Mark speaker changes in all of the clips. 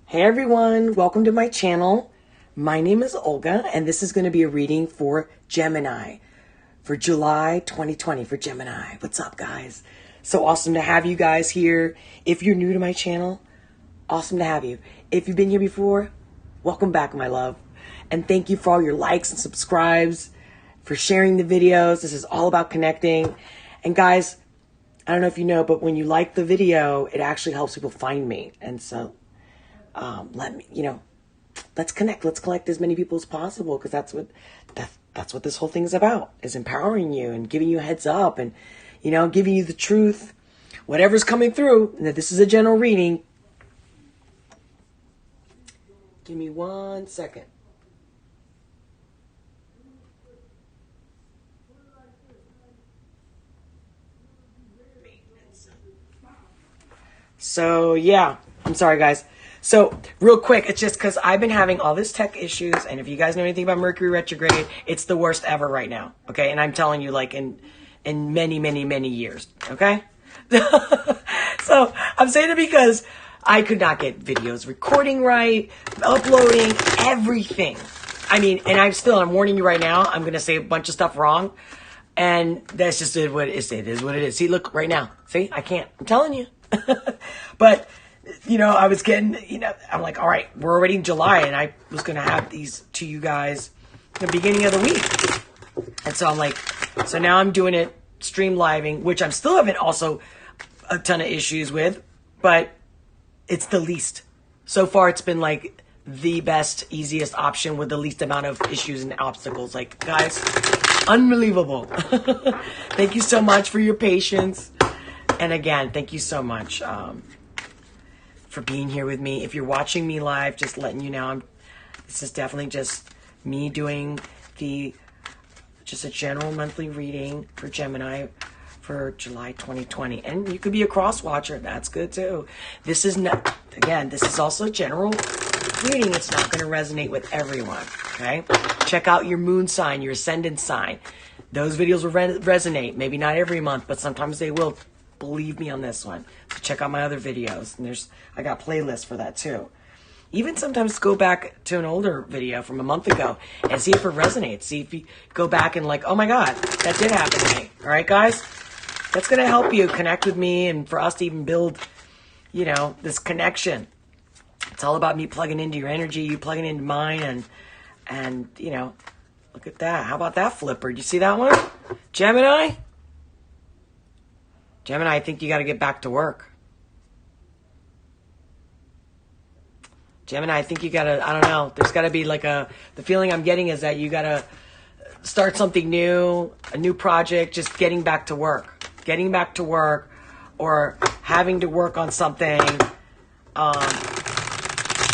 Speaker 1: Hey everyone, welcome to my channel. My name is Olga and this is going to be a reading for Gemini for July 2020 for Gemini. What's up guys? So awesome to have you guys here. If you're new to my channel, awesome to have you. If you've been here before, welcome back my love. And thank you for all your likes and subscribes, for sharing the videos. This is all about connecting. And guys, I don't know if you know, but when you like the video, it actually helps people find me. And so let's connect. Let's collect as many people as possible, because that's what this whole thing is about, is empowering you and giving you a heads up and, giving you the truth, whatever's coming through. Now, this is a general reading. Give me 1 second. So, yeah, I'm sorry, guys. So, real quick, it's just because I've been having all this tech issues, and if you guys know anything about Mercury retrograde, it's the worst ever right now, okay? And I'm telling you, like, in many, many, many years, okay? So, I'm saying it because I could not get videos recording right, uploading, everything. I mean, and I'm warning you right now, I'm going to say a bunch of stuff wrong, and that's just what it is. It is what it is. See, look, right now. See, I can't. I'm telling you. But... I was getting, I'm like, all right, we're already in July, and I was going to have these to you guys the beginning of the week. And so I'm like, so now I'm doing it stream living, which I'm still having also a ton of issues with, but it's the least. So far, it's been like the best, easiest option with the least amount of issues and obstacles. Like, guys, unbelievable. Thank you so much for your patience. And again, thank you so much. For being here with me. If you're watching me live, just letting you know, this is definitely just me doing just a general monthly reading for Gemini for July 2020. And you could be a cross watcher. That's good too. This is not, again, this is also a general reading. It's not going to resonate with everyone. Okay. Check out your moon sign, your ascendant sign. Those videos will resonate. Maybe not every month, but sometimes they will. Believe me on this one. So check out my other videos. And I got playlists for that too. Even sometimes go back to an older video from a month ago and see if it resonates. See if you go back and like, oh my God, that did happen to me. All right, guys? That's going to help you connect with me and for us to even build, this connection. It's all about me plugging into your energy, you plugging into mine, and look at that. How about that flipper? Do you see that one? Gemini? Gemini, I think you got to get back to work. Gemini, I think you got to, I don't know, there's got to be like the feeling I'm getting is that you got to start something new, a new project, just getting back to work. Getting back to work or having to work on something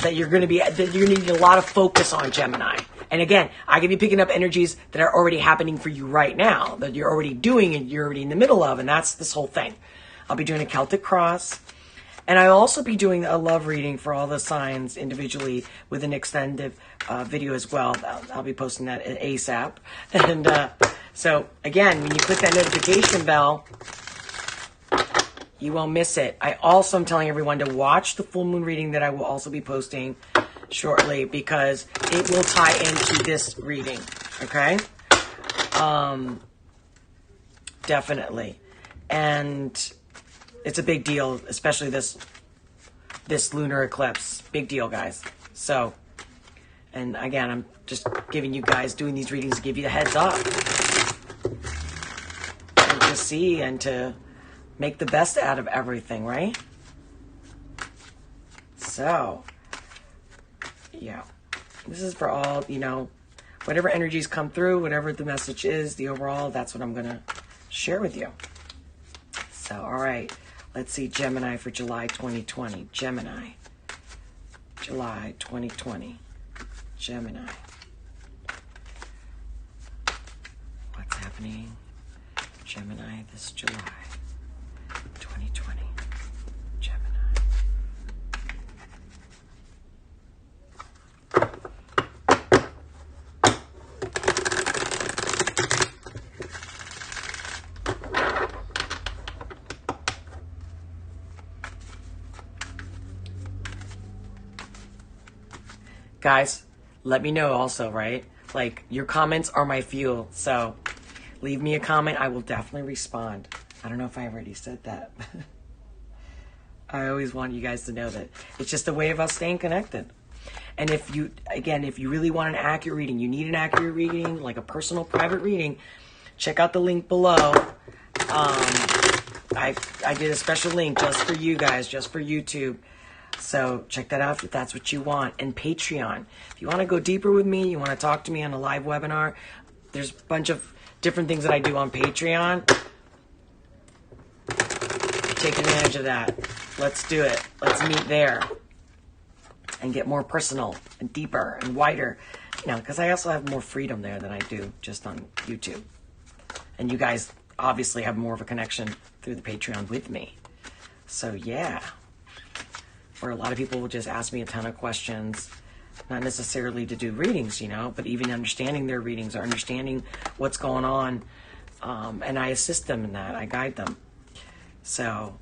Speaker 1: that you're needing a lot of focus on, Gemini. And again, I could be picking up energies that are already happening for you right now, that you're already doing and you're already in the middle of, and that's this whole thing. I'll be doing a Celtic cross, and I'll also be doing a love reading for all the signs individually with an extended video as well. I'll be posting that ASAP. And so, again, when you click that notification bell, you won't miss it. I also am telling everyone to watch the full moon reading that I will also be posting shortly, because it will tie into this reading, okay? Definitely. And it's a big deal, especially this lunar eclipse. Big deal, guys. So, and again, I'm just giving you guys, doing these readings to give you a heads up. And to see and to make the best out of everything, right? So... yeah, this is for all, whatever energies come through, whatever the message is, the overall, that's what I'm going to share with you. So, all right, let's see, Gemini for July 2020. Gemini, July 2020. Gemini. What's happening? Gemini this July 2020. Guys, let me know also, right? Like, your comments are my fuel. So leave me a comment. I will definitely respond. I don't know if I already said that. I always want you guys to know that it's just a way of us staying connected. And if you, again, if you really want an accurate reading, you need an accurate reading, like a personal private reading, check out the link below. I did a special link just for you guys, just for YouTube. So check that out if that's what you want. And Patreon. If you want to go deeper with me, you want to talk to me on a live webinar, there's a bunch of different things that I do on Patreon. Take advantage of that. Let's do it. Let's meet there and get more personal and deeper and wider. You know, because I also have more freedom there than I do just on YouTube. And you guys obviously have more of a connection through the Patreon with me. So yeah. Where a lot of people will just ask me a ton of questions, not necessarily to do readings, you know, but even understanding their readings or understanding what's going on. And I assist them in that. I guide them. So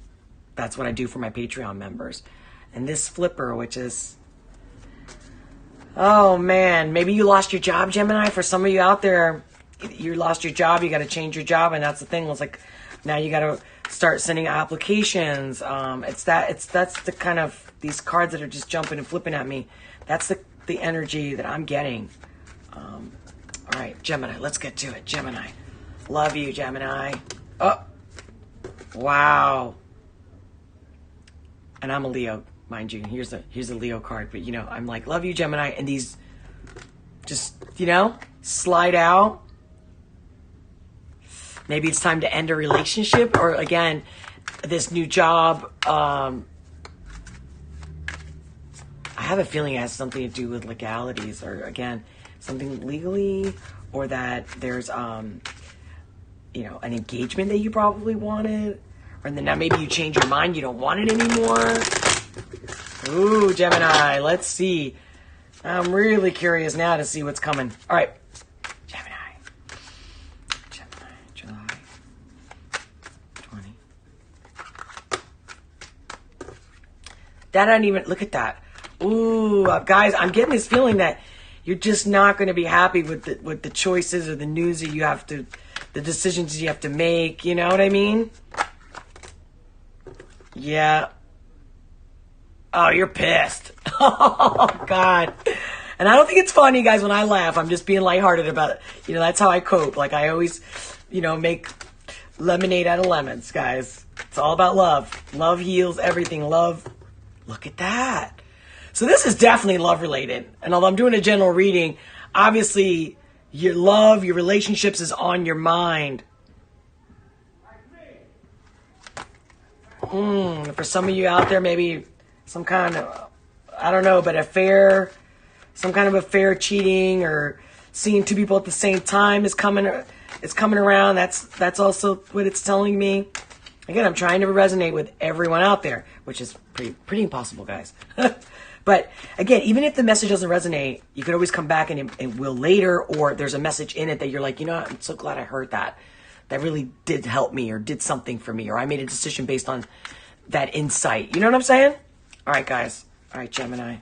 Speaker 1: that's what I do for my Patreon members. And this flipper, which is, oh man, maybe you lost your job, Gemini. For some of you out there, you lost your job, you got to change your job. And that's the thing. It's like, now you got to start sending applications. That's the kind of, these cards that are just jumping and flipping at me. That's the energy that I'm getting. All right, Gemini, let's get to it. Gemini, love you, Gemini. Oh, wow. And I'm a Leo, mind you. Here's a Leo card, but you know, I'm like, love you, Gemini. And these just, you know, slide out. Maybe it's time to end a relationship, or again, this new job. I have a feeling it has something to do with legalities, or again, something legally, or that there's, you know, an engagement that you probably wanted, or then now maybe you change your mind, you don't want it anymore. Ooh, Gemini, let's see. I'm really curious now to see what's coming. All right. That I didn't even, look at that. Ooh, guys, I'm getting this feeling that you're just not going to be happy with the choices or the news that you have to, the decisions you have to make. You know what I mean? Yeah. Oh, you're pissed. Oh, God. And I don't think it's funny, guys, when I laugh. I'm just being lighthearted about it. You know, that's how I cope. Like, I always, you know, make lemonade out of lemons, guys. It's all about love. Love heals everything. Love. Look at that. So this is definitely love related. And although I'm doing a general reading, obviously your love, your relationships is on your mind. For some of you out there, maybe some kind of, I don't know, but affair, some kind of affair, cheating, or seeing two people at the same time is coming around. That's also what it's telling me. Again, I'm trying to resonate with everyone out there, which is pretty impossible, guys. But again, even if the message doesn't resonate, you could always come back and it will later, or there's a message in it that you're like, you know what? I'm so glad I heard that. That really did help me, or did something for me, or I made a decision based on that insight. You know what I'm saying? All right, guys. All right, Gemini.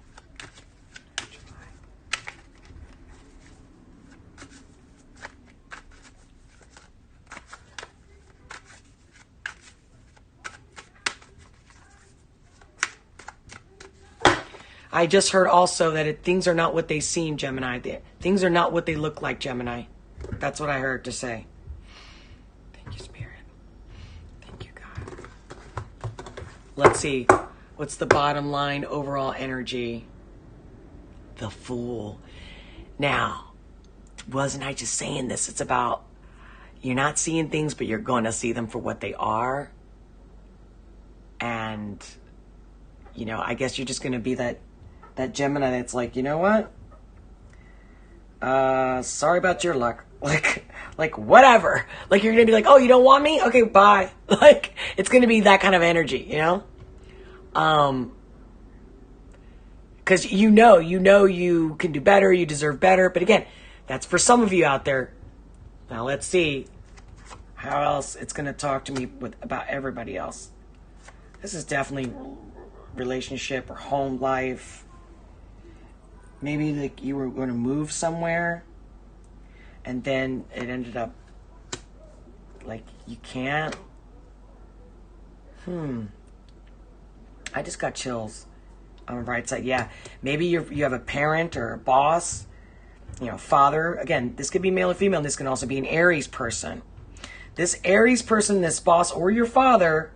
Speaker 1: I just heard also that things are not what they seem, Gemini. Things are not what they look like, Gemini. That's what I heard to say. Thank you, Spirit. Thank you, God. Let's see. What's the bottom line overall energy? The Fool. Now, wasn't I just saying this? It's about you're not seeing things, but you're going to see them for what they are. And, you know, I guess you're just going to be that Gemini that's like, you know what? Sorry about your luck. Like whatever. Like, you're going to be like, oh, you don't want me? Okay, bye. Like, it's going to be that kind of energy, you know? Because you know you can do better, you deserve better. But again, that's for some of you out there. Now let's see how else it's going to talk to me about everybody else. This is definitely relationship or home life. Maybe like you were going to move somewhere and then it ended up like you can't. I just got chills on the right side. Yeah, maybe you have a parent or a boss, father. Again, this could be male or female. This can also be an Aries person. This Aries person, this boss or your father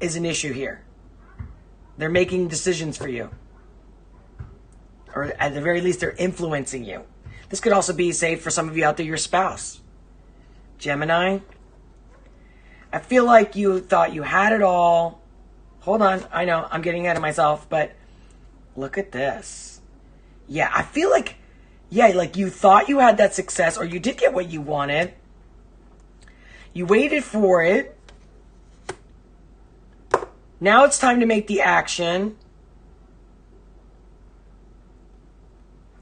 Speaker 1: is an issue here. They're making decisions for you. Or at the very least, they're influencing you. This could also be, say, for some of you out there, your spouse. Gemini, I feel like you thought you had it all. Hold on, I know, I'm getting ahead of myself, but look at this. Yeah, I feel like, like you thought you had that success, or you did get what you wanted. You waited for it. Now it's time to make the action.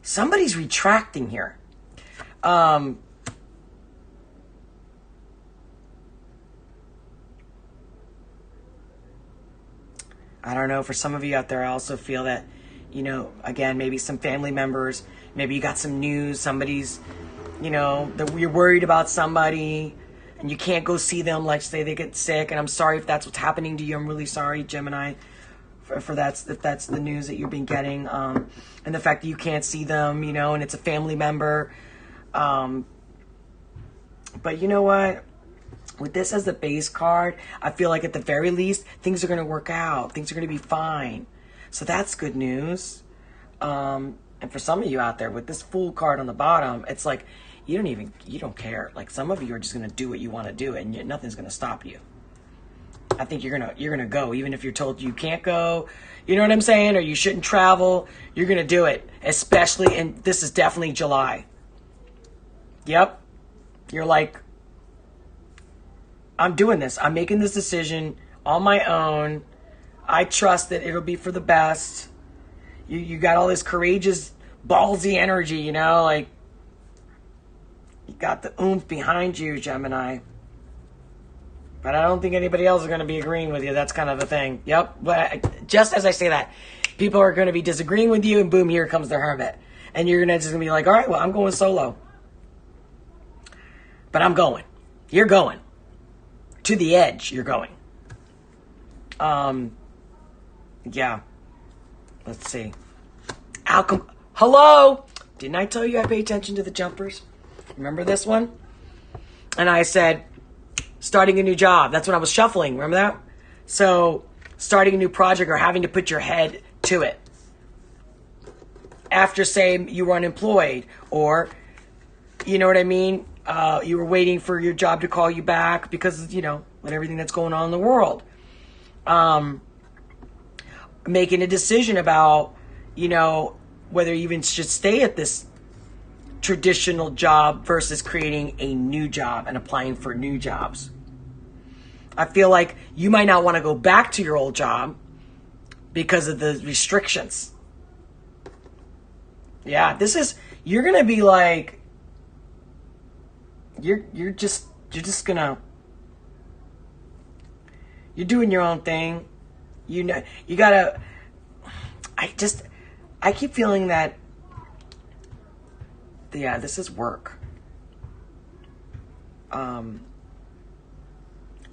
Speaker 1: Somebody's retracting here. I don't know, for some of you out there, I also feel that, again, maybe some family members, maybe you got some news, somebody's, that you're worried about somebody and you can't go see them, like say they get sick. And I'm sorry if that's what's happening to you. I'm really sorry, Gemini, if that's the news that you've been getting. And the fact that you can't see them, and it's a family member. But you know what? With this as the base card, I feel like at the very least, things are going to work out. Things are going to be fine. So that's good news. And for some of you out there, with this Fool card on the bottom, it's like, you don't care. Like some of you are just going to do what you want to do and nothing's going to stop you. I think you're going to go, even if you're told you can't go, you know what I'm saying? Or you shouldn't travel, you're going to do it. Especially, and this is definitely July. Yep. You're like, I'm doing this. I'm making this decision on my own. I trust that it'll be for the best. You got all this courageous, ballsy energy, like you got the oomph behind you, Gemini. But I don't think anybody else is going to be agreeing with you. That's kind of the thing. Yep. But just as I say that, people are going to be disagreeing with you, and boom, here comes the Hermit. And you're just going to be like, all right, well, I'm going solo. But I'm going. You're going. To the edge, you're going. Yeah. Let's see. Hello? Didn't I tell you I pay attention to the jumpers? Remember this one? And I said, starting a new job. That's when I was shuffling. Remember that? So, starting a new project or having to put your head to it. After, say, you were unemployed or, you know what I mean? You were waiting for your job to call you back because, with everything that's going on in the world. Making a decision about, whether you even should stay at this traditional job versus creating a new job and applying for new jobs. I feel like you might not want to go back to your old job because of the restrictions. Yeah, you're going to be like, you're just gonna, you're doing your own thing. You gotta, I keep feeling that, yeah, this is work.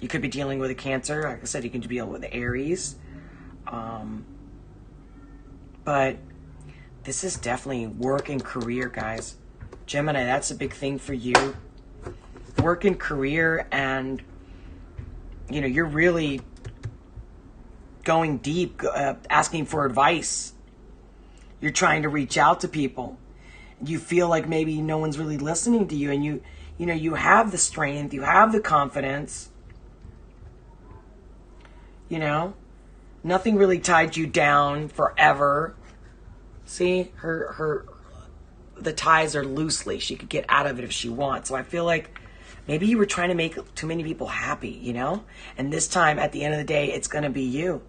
Speaker 1: You could be dealing with a Cancer. Like I said, you can deal with the Aries. But this is definitely work and career, guys. Gemini, that's a big thing for you. Work and career, and you're really going deep, asking for advice. You're trying to reach out to people. You feel like maybe no one's really listening to you, and you have the strength, you have the confidence. Nothing really tied you down forever. See, the ties are loosely. She could get out of it if she wants. So I feel like maybe you were trying to make too many people happy, And this time, at the end of the day, it's going to be you.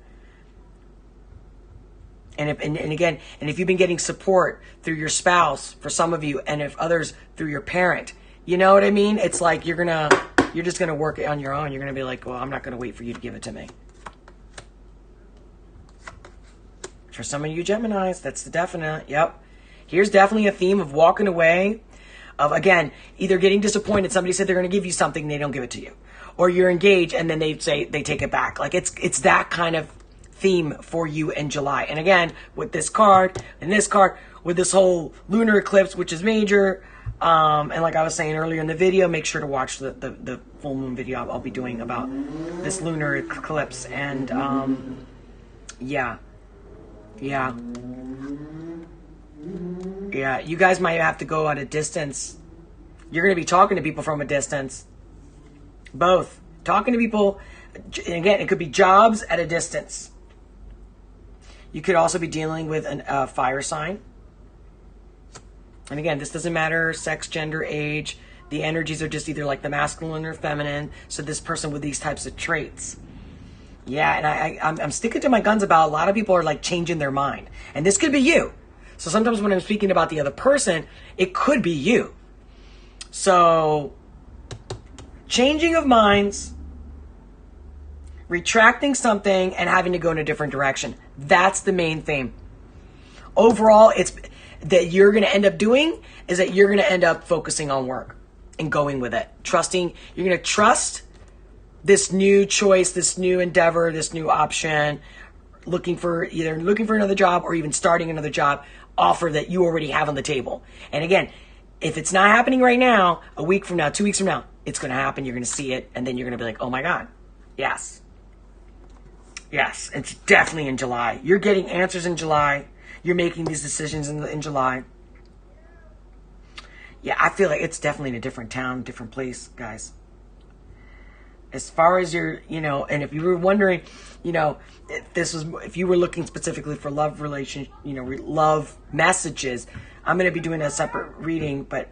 Speaker 1: And if you've been getting support through your spouse, for some of you, and if others through your parent, you know what I mean? It's like you're just going to work it on your own. You're going to be like, well, I'm not going to wait for you to give it to me. For some of you Geminis, that's the definite. Yep. Here's definitely a theme of walking away, of, again, either getting disappointed. Somebody said they're going to give you something, they don't give it to you. Or you're engaged and then they say they take it back. Like it's that kind of theme for you in July. And again, with this card and this card, with this whole lunar eclipse, which is major, and like I was saying earlier in the video, make sure to watch the full moon video I'll be doing about this lunar eclipse. And yeah, you guys might have to go at a distance. You're going to be talking to people from a distance. Both. Talking to people, and again, it could be jobs at a distance. You could also be dealing with a fire sign. And again, this doesn't matter sex, gender, age. The energies are just either like the masculine or feminine. So this person with these types of traits. Yeah, and I'm sticking to my guns about a lot of people are like changing their mind. And this could be you. So sometimes when I'm speaking about the other person, it could be you. So changing of minds, retracting something, and having to go in a different direction. That's the main theme. Overall, it's that you're going to end up doing is that you're going to end up focusing on work and going with it. Trusting, you're going to trust this new choice, this new endeavor, this new option, looking for another job or even starting another job offer that you already have on the table. And again, if it's not happening right now, a week from now, 2 weeks from now, it's going to happen. You're going to see it. And then you're going to be like, oh my God. Yes. Yes. It's definitely in July. You're getting answers in July. You're making these decisions in July. Yeah, I feel like it's definitely in a different town, different place, guys. As far as your, and if you were wondering, if you were looking specifically for love relation, love messages, I'm going to be doing a separate reading, but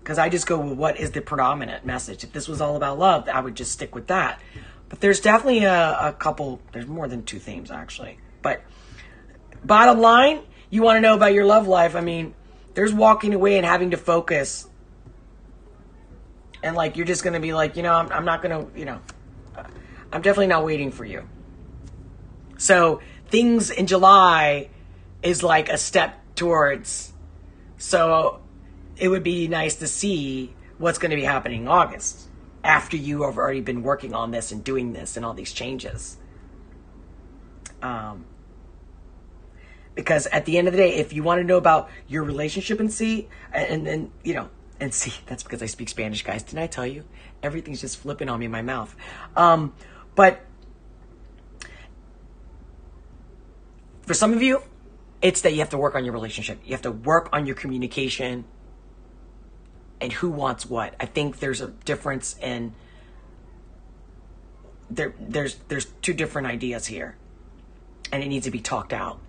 Speaker 1: because I just go with what is the predominant message. If this was all about love, I would just stick with that. But there's definitely a couple, there's more than 2 themes actually. But bottom line, you want to know about your love life. I mean, there's walking away and having to focus. And like, you're just going to be like, I'm not going to, I'm definitely not waiting for you. So things in July is like a step towards. So it would be nice to see what's going to be happening in August after you have already been working on this and doing this and all these changes. Because at the end of the day, if you want to know about your relationship and see, and see, that's because I speak Spanish, guys. Didn't I tell you? Everything's just flipping on me in my mouth. But for some of you, it's that you have to work on your relationship. You have to work on your communication and who wants what. I think there's a difference in there's 2 different ideas here, and it needs to be talked out.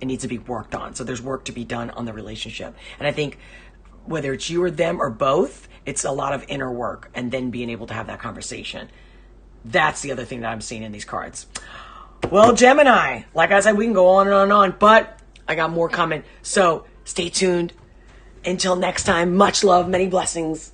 Speaker 1: It needs to be worked on. So there's work to be done on the relationship. And I think whether it's you or them or both, it's a lot of inner work and then being able to have that conversation. That's the other thing that I'm seeing in these cards. Well, Gemini, like I said, we can go on and on and on, but I got more coming. So stay tuned. Until next time, much love, many blessings.